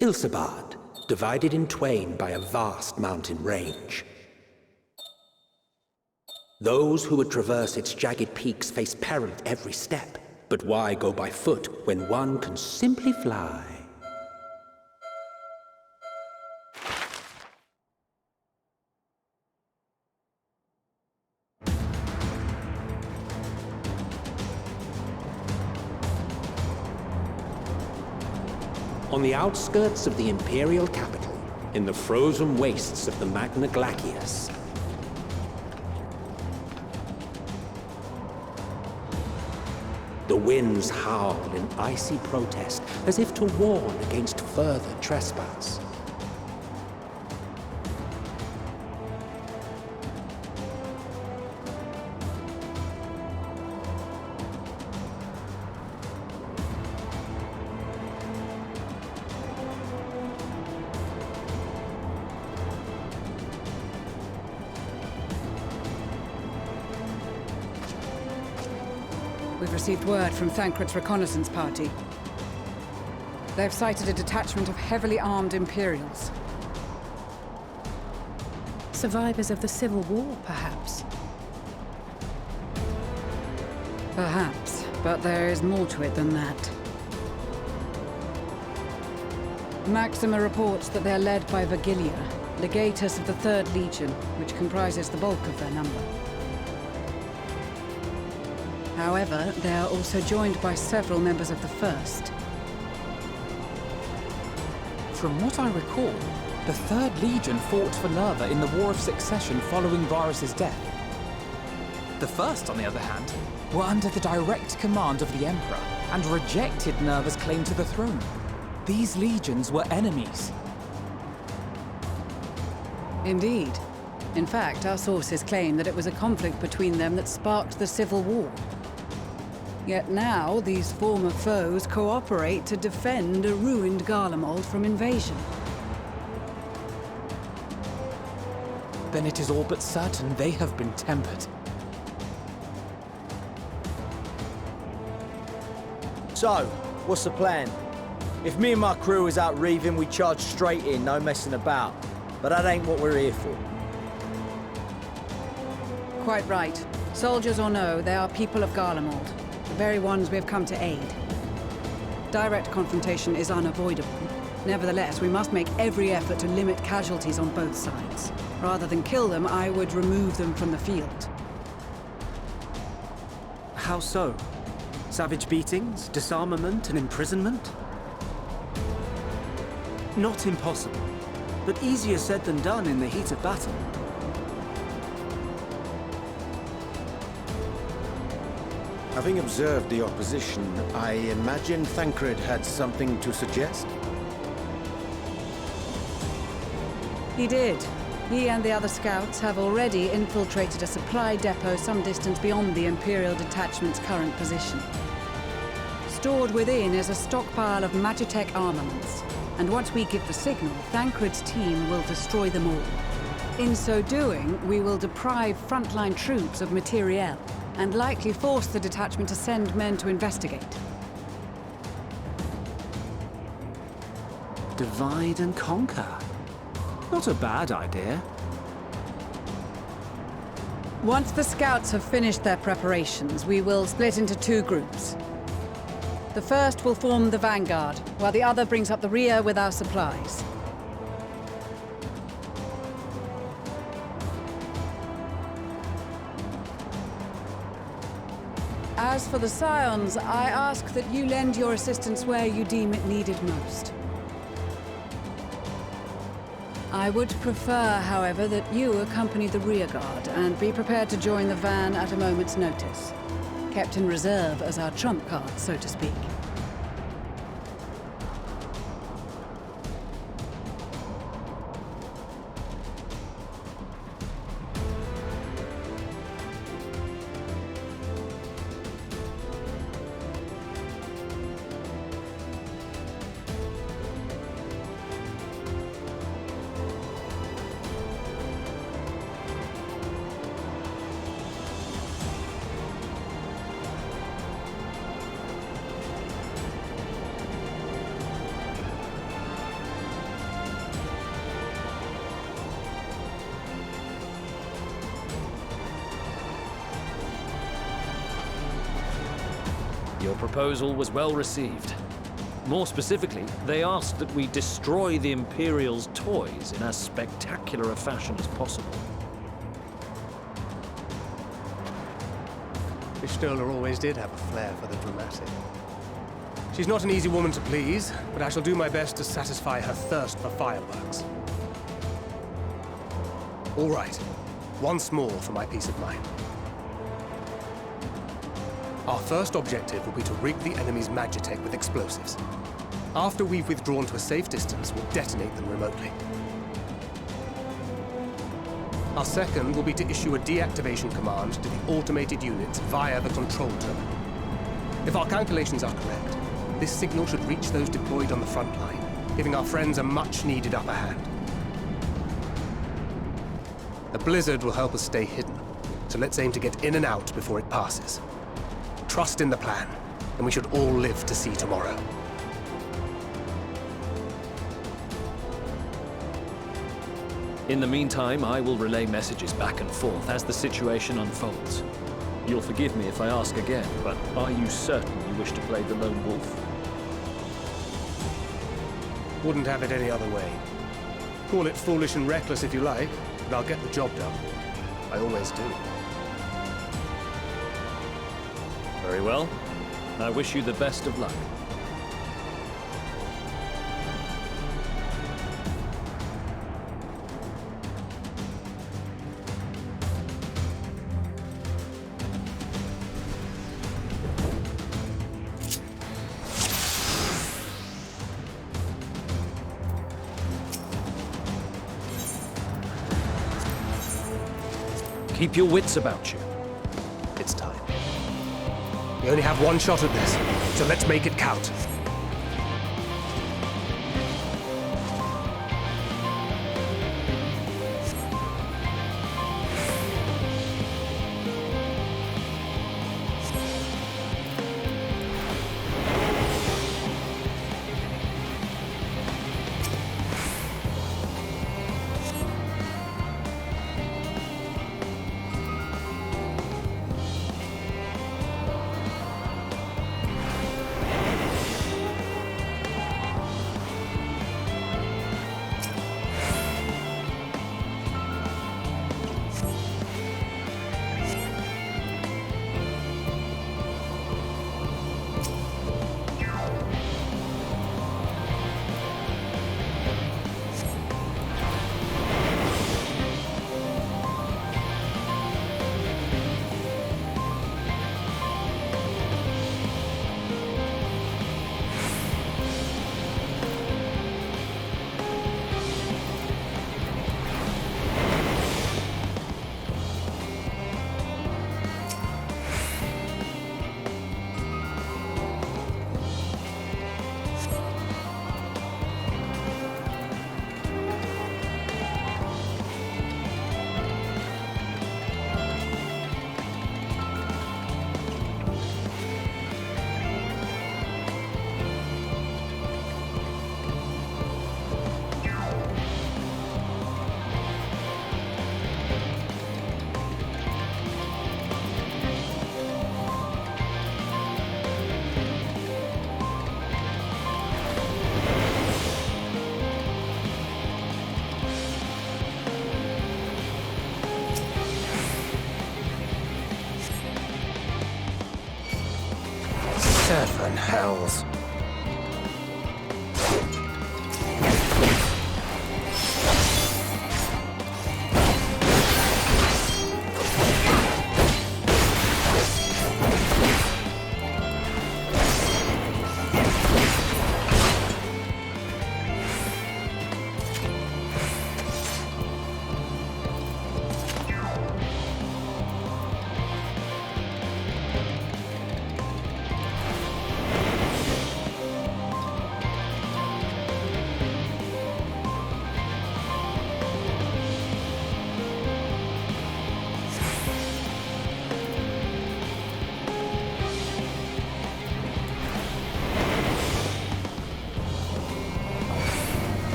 Ilsabard, divided in twain by a vast mountain range. Those who would traverse its jagged peaks face peril at every step. But why go by foot when one can simply fly? On the outskirts of the Imperial capital, in the frozen wastes of the Magna Glacius, the winds howl in icy protest, as if to warn against further trespass. We've received word from Thancred's reconnaissance party. They've sighted a detachment of heavily armed Imperials. Survivors of the Civil War, perhaps? Perhaps, but there is more to it than that. Maxima reports that they're led by Vergilia, legatus of the 3rd Legion, which comprises the bulk of their number. However, they are also joined by several members of the 1st. From what I recall, the 3rd Legion fought for Nerva in the War of Succession following Varus's death. The 1st, on the other hand, were under the direct command of the Emperor and rejected Nerva's claim to the throne. These legions were enemies. Indeed. In fact, our sources claim that it was a conflict between them that sparked the Civil War. Yet now, these former foes cooperate to defend a ruined Garlemald from invasion. Then it is all but certain they have been tempered. So, what's the plan? If me and my crew is out reaving, we charge straight in, no messing about. But that ain't what we're here for. Quite right. Soldiers or no, they are people of Garlemald. The very ones we have come to aid. Direct confrontation is unavoidable. Nevertheless, we must make every effort to limit casualties on both sides. Rather than kill them, I would remove them from the field. How so? Savage beatings, disarmament, and imprisonment? Not impossible, but easier said than done in the heat of battle. Having observed the opposition, I imagine Thancred had something to suggest? He did. He and the other scouts have already infiltrated a supply depot some distance beyond the Imperial detachment's current position. Stored within is a stockpile of Magitech armaments, and once we give the signal, Thancred's team will destroy them all. In so doing, we will deprive frontline troops of materiel, and likely force the detachment to send men to investigate. Divide and conquer. Not a bad idea. Once the scouts have finished their preparations, we will split into 2 groups. The first will form the vanguard, while the other brings up the rear with our supplies. As for the Scions, I ask that you lend your assistance where you deem it needed most. I would prefer, however, that you accompany the rearguard and be prepared to join the van at a moment's notice. Kept in reserve as our trump card, so to speak. Your proposal was well received. More specifically, they asked that we destroy the Imperial's toys in as spectacular a fashion as possible. Stoller always did have a flair for the dramatic. She's not an easy woman to please, but I shall do my best to satisfy her thirst for fireworks. All right, once more for my peace of mind. Our first objective will be to rig the enemy's Magitech with explosives. After we've withdrawn to a safe distance, we'll detonate them remotely. Our second will be to issue a deactivation command to the automated units via the control terminal. If our calculations are correct, this signal should reach those deployed on the front line, giving our friends a much-needed upper hand. The blizzard will help us stay hidden, so let's aim to get in and out before it passes. Trust in the plan, and we should all live to see tomorrow. In the meantime, I will relay messages back and forth as the situation unfolds. You'll forgive me if I ask again, but are you certain you wish to play the lone wolf? Wouldn't have it any other way. Call it foolish and reckless if you like, but I'll get the job done. I always do. Very well. I wish you the best of luck. Keep your wits about you. It's time. We only have one shot at this, so let's make it count. Seven hells.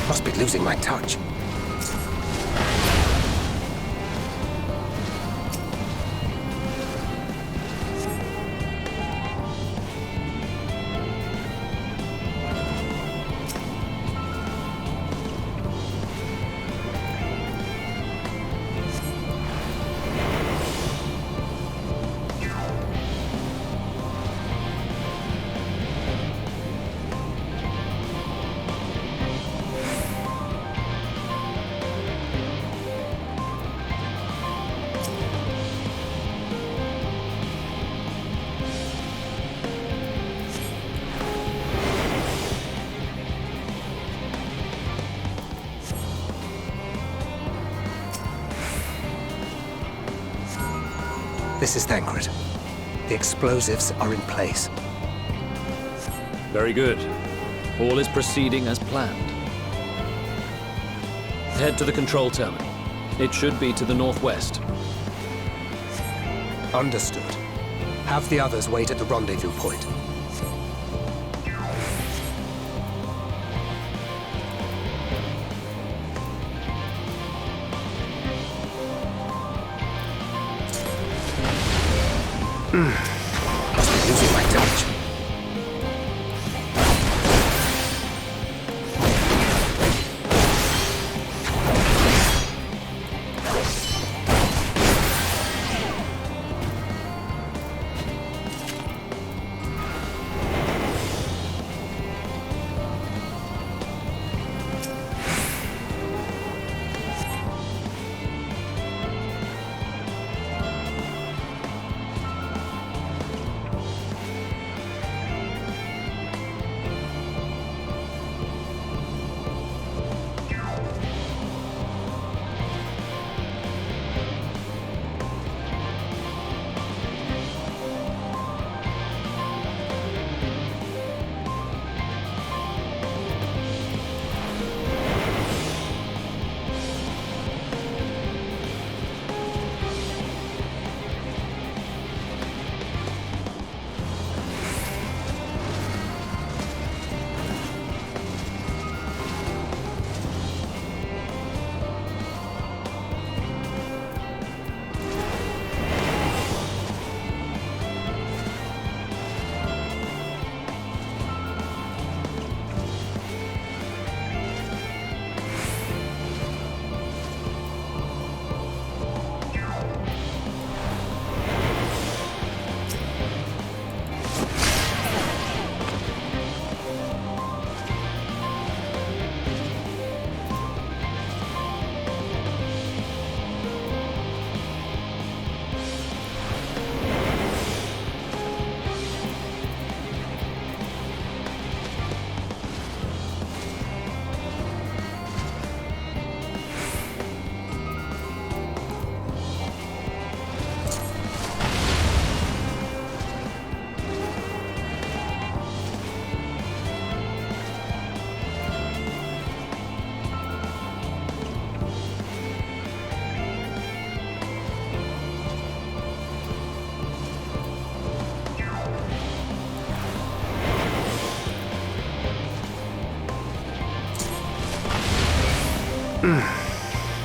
Must be losing my touch. This is Thancred. The explosives are in place. Very good. All is proceeding as planned. Head to the control terminal. It should be to the northwest. Understood. Have the others wait at the rendezvous point. Must be losing my touch.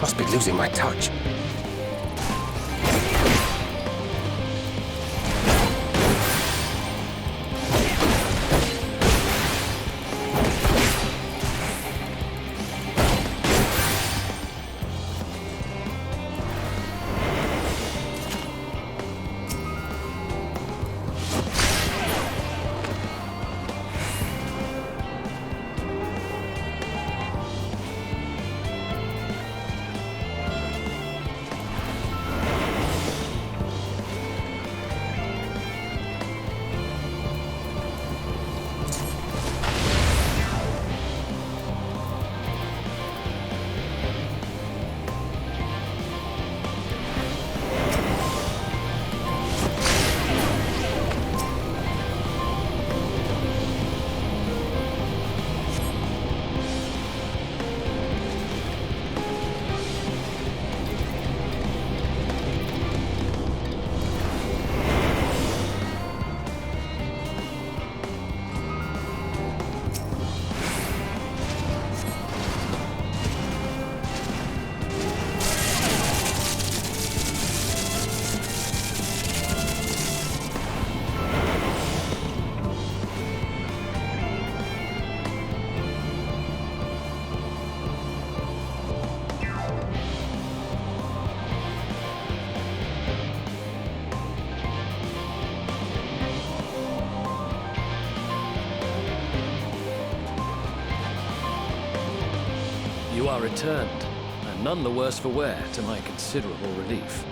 Must be losing my touch. You are returned, and none the worse for wear, to my considerable relief.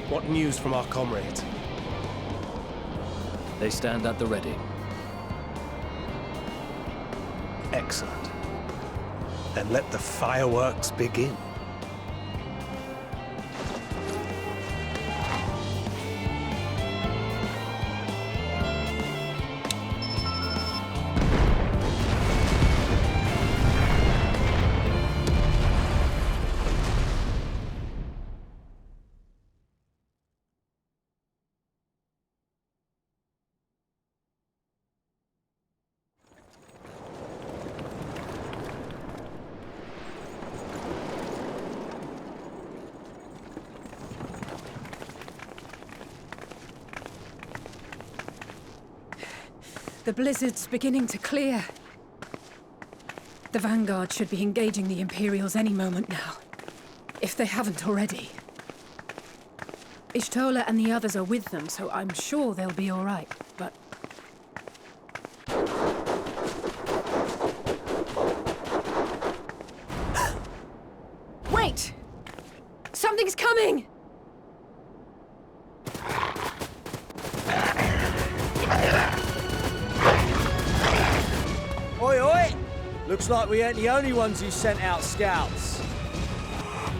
What news from our comrades? They stand at the ready. Excellent. Then let the fireworks begin. The blizzard's beginning to clear. The Vanguard should be engaging the Imperials any moment now, if they haven't already. Ishtola and the others are with them, so I'm sure they'll be all right, but... Wait! Something's coming! Oi, oi! Looks like we ain't the only ones who sent out scouts.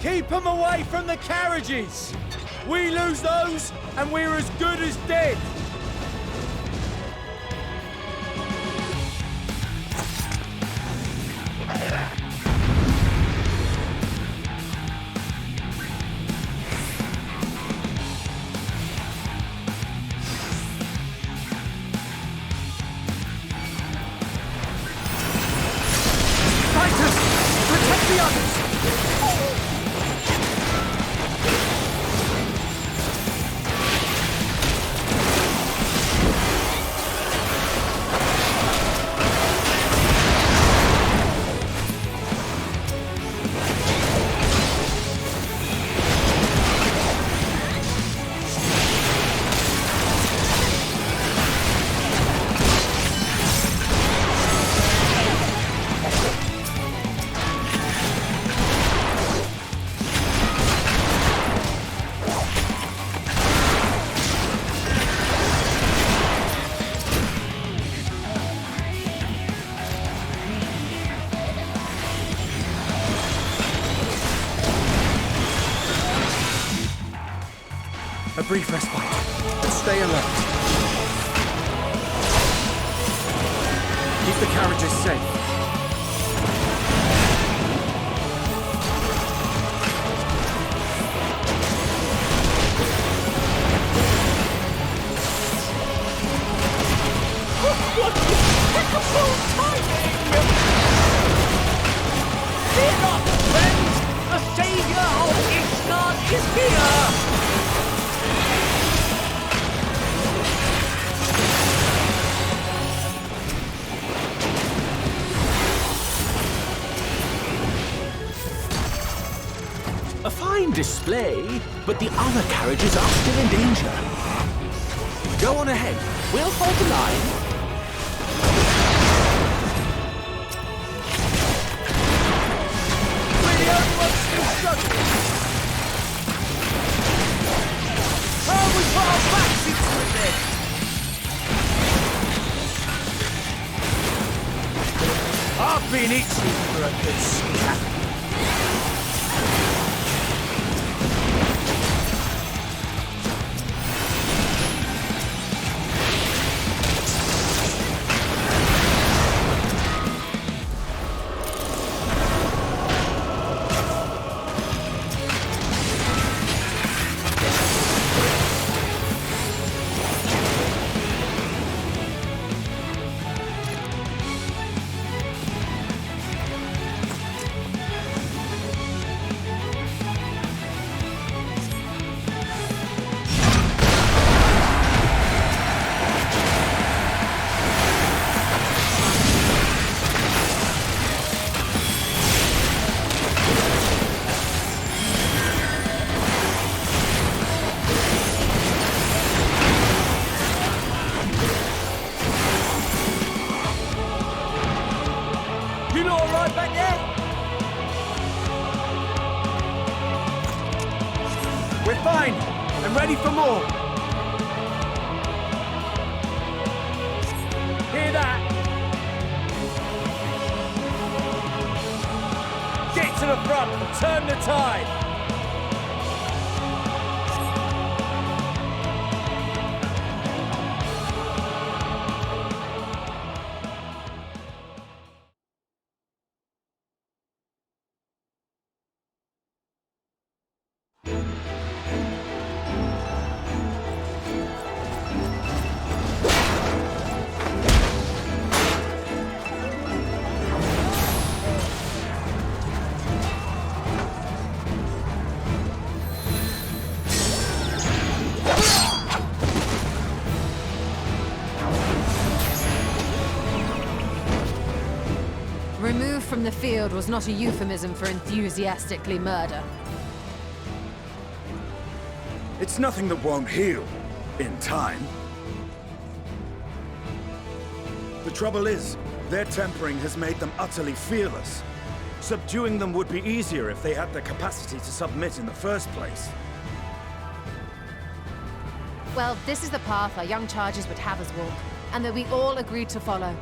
Keep them away from the carriages! We lose those, and we're as good as dead! A brief respite, but stay alert. Keep the carriages safe. What impeccable timing! Fear not, friends! The savior of Xsplit is here! A fine display, but the other carriages are still in danger. Go on ahead. We'll hold the line. We're the only ones still struggling. Oh, we put our backs into it then. I've been itching for a good scrap. We're fine, and ready for more. Hear that? Get to the front and turn the tide. from the field was not a euphemism for enthusiastically murder. It's nothing that won't heal. In time. The trouble is, their tempering has made them utterly fearless. Subduing them would be easier if they had the capacity to submit in the first place. Well, this is the path our young charges would have us walk, and that we all agreed to follow.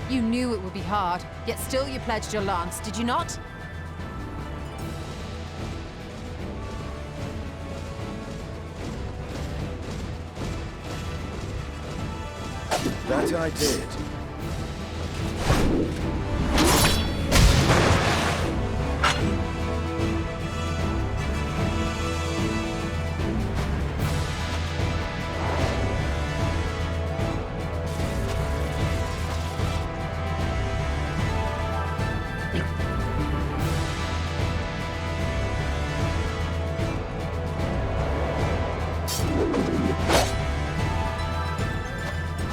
You knew it would be hard, yet still you pledged your lance, did you not? That I did.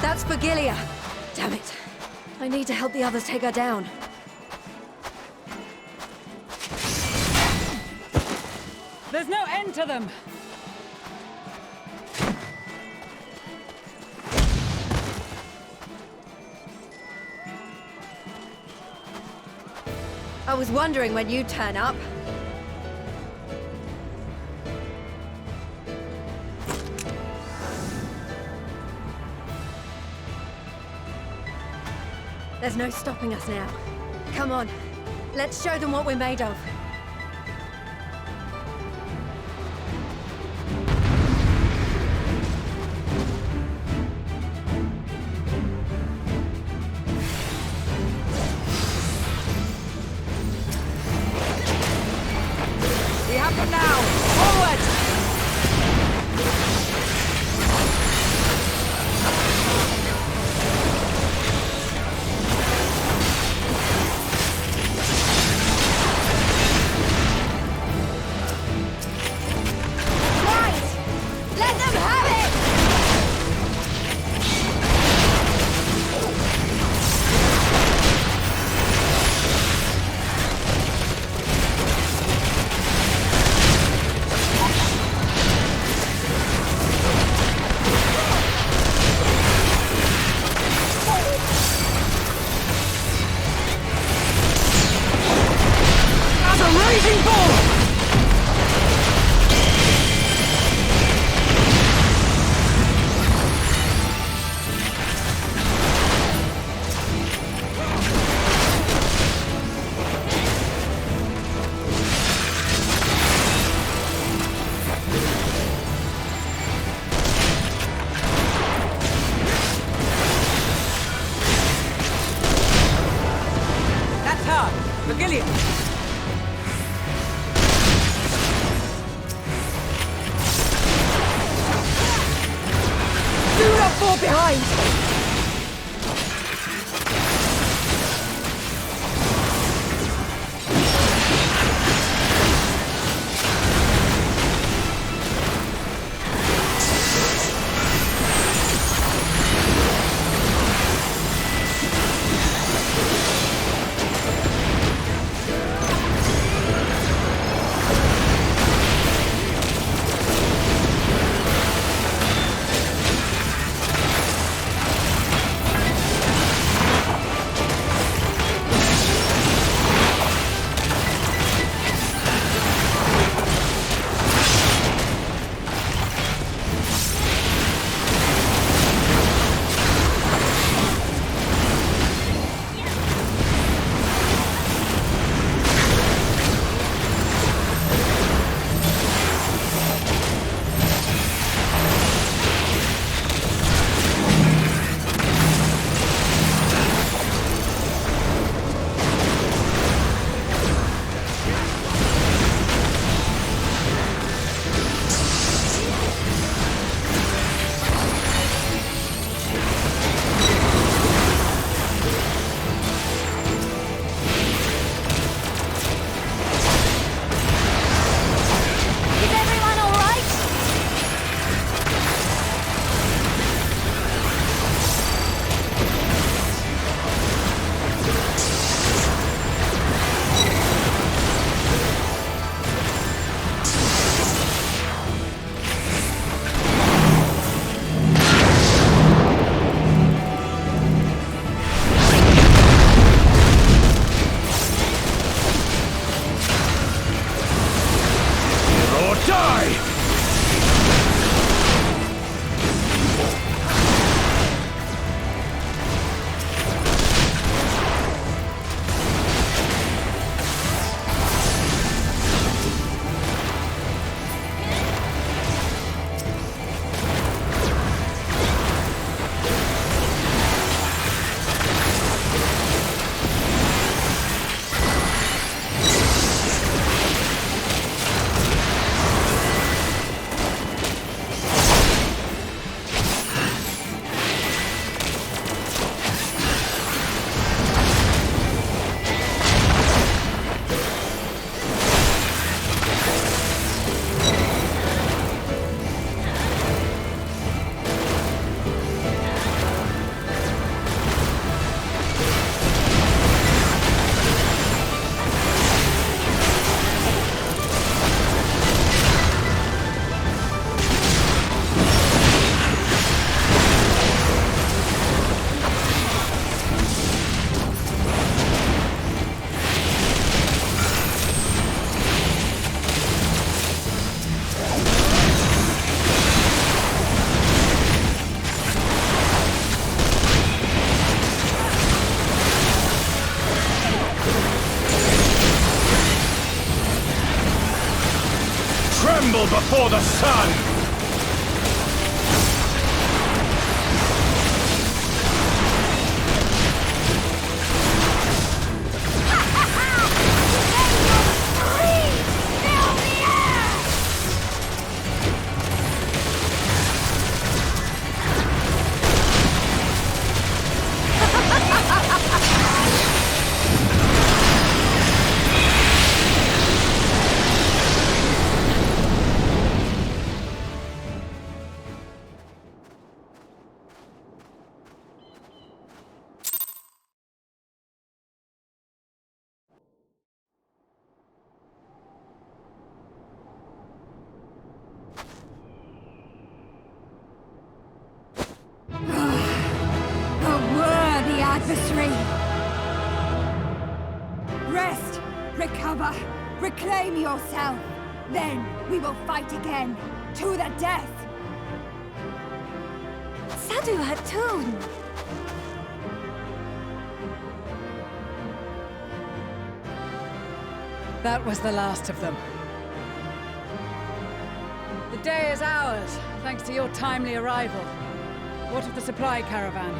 That's Begilia. Damn it. I need to help the others take her down. There's no end to them! I was wondering when you'd turn up. There's no stopping us now. Come on, let's show them what we're made of. We have them now! Forward! Die! Before the sun! adversary! Rest! Recover! Reclaim yourself! Then we will fight again! To the death! Sadu Hatun! That was the last of them. The day is ours, thanks to your timely arrival. What of the supply caravan?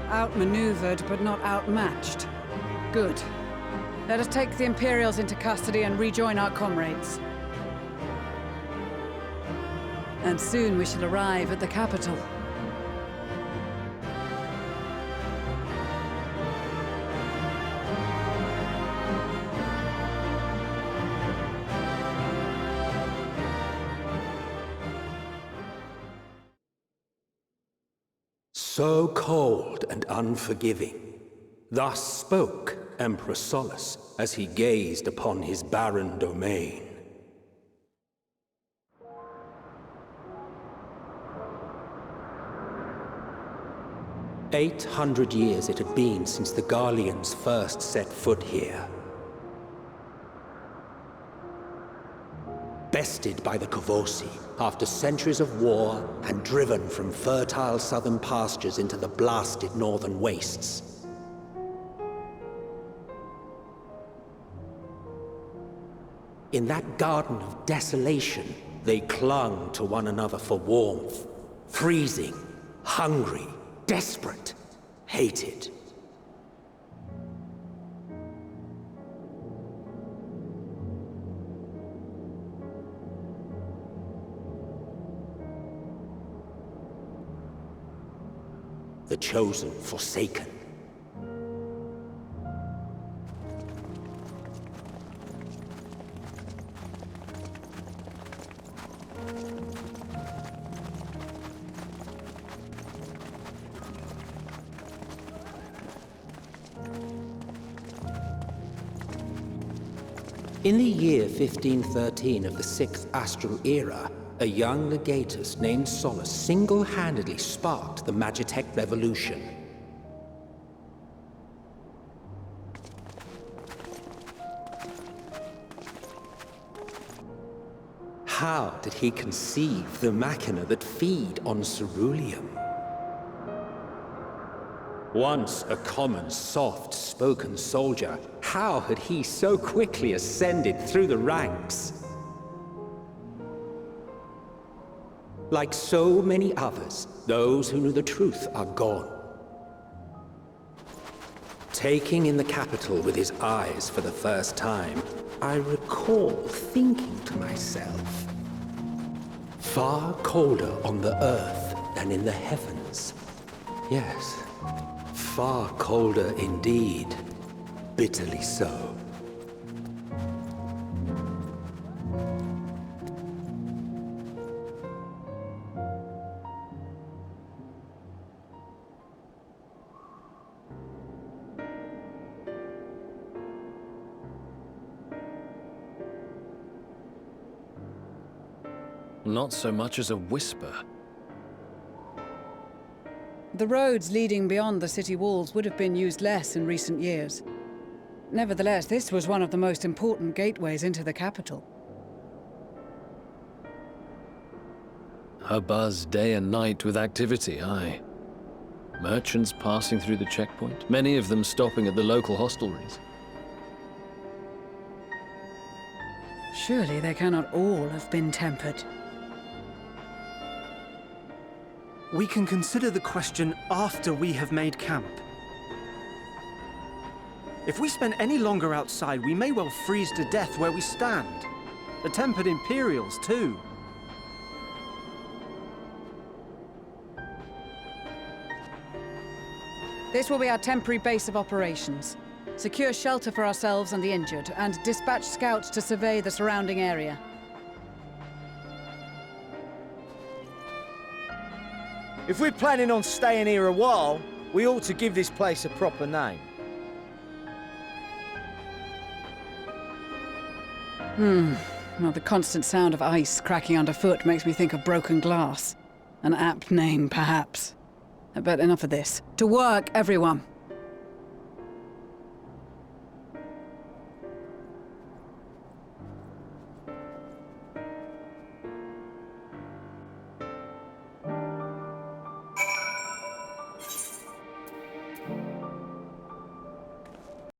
Outmaneuvered, but not outmatched. Good. Let us take the Imperials into custody and rejoin our comrades. And soon we shall arrive at the capital. So cold and unforgiving. Thus spoke Emperor Solus as he gazed upon his barren domain. "800 years it had been since the Garleans first set foot here. Bested by the Kavosi after centuries of war and driven from fertile southern pastures into the blasted northern wastes. In that garden of desolation, they clung to one another for warmth, freezing, hungry, desperate, hated. The chosen forsaken. In the year 1513 of the 6th Astral Era, a young legatus named Solus single-handedly sparked the Magitech Revolution. How did he conceive the machina that feed on ceruleum? Once a common, soft-spoken soldier, how had he so quickly ascended through the ranks? Like so many others, those who knew the truth are gone. Taking in the capital with his eyes for the first time, I recall thinking to myself, far colder on the earth than in the heavens. Yes, far colder indeed, bitterly so. Not so much as a whisper. The roads leading beyond the city walls would have been used less in recent years. Nevertheless, this was one of the most important gateways into the capital. A buzz day and night with activity, aye. Merchants passing through the checkpoint, many of them stopping at the local hostelries. Surely they cannot all have been tempered. We can consider the question after we have made camp. If we spend any longer outside, we may well freeze to death where we stand. The tempered Imperials, too. This will be our temporary base of operations. Secure shelter for ourselves and the injured, and dispatch scouts to survey the surrounding area. If we're planning on staying here a while, we ought to give this place a proper name. Well, the constant sound of ice cracking underfoot makes me think of broken glass. An apt name, perhaps. But enough of this. To work, everyone!